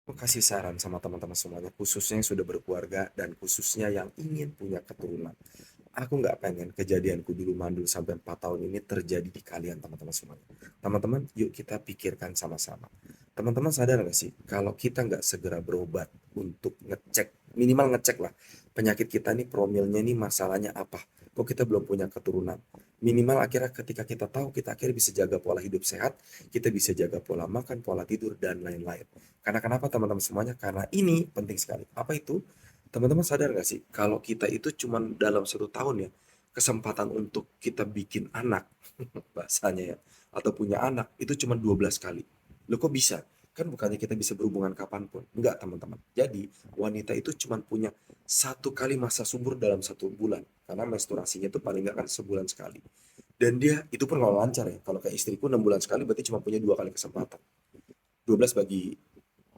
Aku kasih saran sama teman-teman semuanya, khususnya yang sudah berkeluarga dan khususnya yang ingin punya keturunan. Aku nggak pengen kejadianku dulu mandul sampai 4 tahun ini terjadi di kalian teman-teman semuanya. Teman-teman, yuk kita pikirkan sama-sama. Teman-teman sadar nggak sih, kalau kita nggak segera berobat untuk ngecek, minimal ngecek lah, penyakit kita nih promilnya nih masalahnya apa? Kok kita belum punya keturunan? Minimal akhirnya ketika kita tahu, kita akhirnya bisa jaga pola hidup sehat, kita bisa jaga pola makan, pola tidur, dan lain-lain. Karena kenapa teman-teman semuanya? Karena ini penting sekali. Apa itu? Teman-teman sadar nggak sih, kalau kita itu cuma dalam 1 tahun ya, kesempatan untuk kita bikin anak, bahasanya ya, atau punya anak, itu cuma 12 kali. Loh kok bisa? Kan bukannya kita bisa berhubungan kapanpun. Enggak, teman-teman. Jadi, wanita itu cuma punya 1 kali masa subur dalam 1 bulan. Karena menstruasinya itu paling nggak kan sebulan sekali. Dan dia, itu pun kalau lancar ya. Kalau kayak istriku 6 bulan sekali, berarti cuma punya 2 kali kesempatan. 12 bagi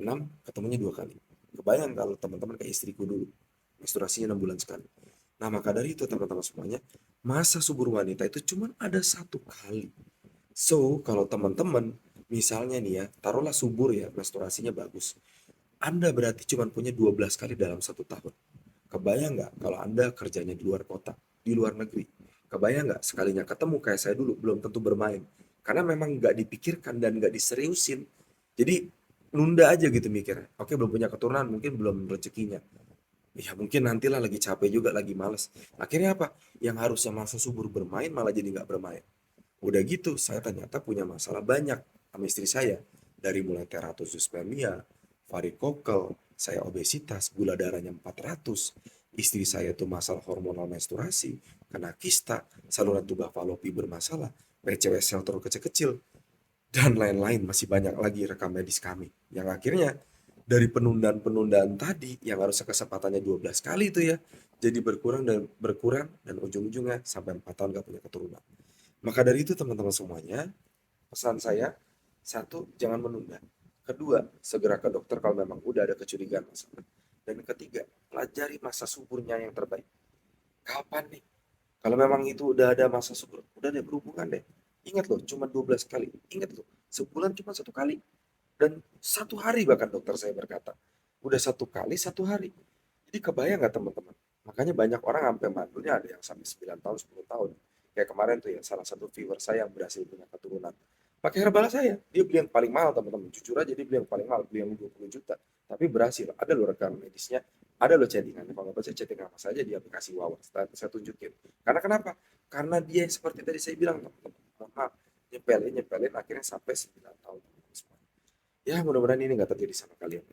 6 ketemunya 2 kali. Kebayang kalau teman-teman kayak istriku dulu, menstruasinya 6 bulan sekali. Nah, maka dari itu teman-teman semuanya, masa subur wanita itu cuma ada 1 kali. So, kalau teman-teman misalnya nih ya, taruhlah subur ya, menstruasinya bagus. Anda berarti cuma punya 12 kali dalam 1 tahun. Kebayang nggak kalau Anda kerjanya di luar kota, di luar negeri? Kebayang nggak sekalinya ketemu kayak saya dulu, belum tentu bermain. Karena memang nggak dipikirkan dan nggak diseriusin. Jadi nunda aja gitu mikirnya. Oke, belum punya keturunan, mungkin belum rezekinya. Ya mungkin nantilah lagi capek juga, lagi males. Akhirnya apa? Yang harusnya masa subur bermain malah jadi nggak bermain. Udah gitu, saya ternyata punya masalah banyak sama istri saya. Dari mulai teratozoospermia, varikokel, saya obesitas, gula darahnya 400. Istri saya tuh masalah hormonal menstruasi, kena kista, saluran tuba falopi bermasalah, PCW sel terlalu kecil-kecil, dan lain-lain. Masih banyak lagi rekam medis kami. Yang akhirnya dari penundaan-penundaan tadi yang harusnya kesempatannya 12 kali itu ya, jadi berkurang dan ujung-ujungnya sampai 4 tahun gak punya keturunan. Maka dari itu teman-teman semuanya, pesan saya, satu, jangan menunda. Kedua, segera ke dokter kalau memang udah ada kecurigaan masalah. Dan ketiga, pelajari masa suburnya yang terbaik. Kapan nih? Kalau memang itu udah ada masa subur, udah deh berhubungan deh. Ingat loh, cuma 12 kali. Ingat loh, sebulan cuma 1 kali. Dan 1 hari bahkan dokter saya berkata. Udah 1 kali 1 hari. Jadi kebayang nggak teman-teman? Makanya banyak orang sampai mandulnya ada yang sampai 9 tahun, 10 tahun. Kayak kemarin tuh ya, salah satu viewer saya yang berhasil punya keturunan. Pakai herbal saya. Dia beli yang paling mahal teman-teman. Jujur aja dia beli yang paling mahal. Beli yang 20 juta. Tapi berhasil. Ada loh rekam medisnya. Ada loh chattingannya. Kalau nggak percaya chatting sama saja di aplikasi Wawa. Saya tunjukin. Karena kenapa? Karena dia yang seperti tadi saya bilang teman-teman. Maaf, nyepelin, nyepelin akhirnya sampai 9 tahun. Ya mudah-mudahan ini nggak terjadi sama kalian.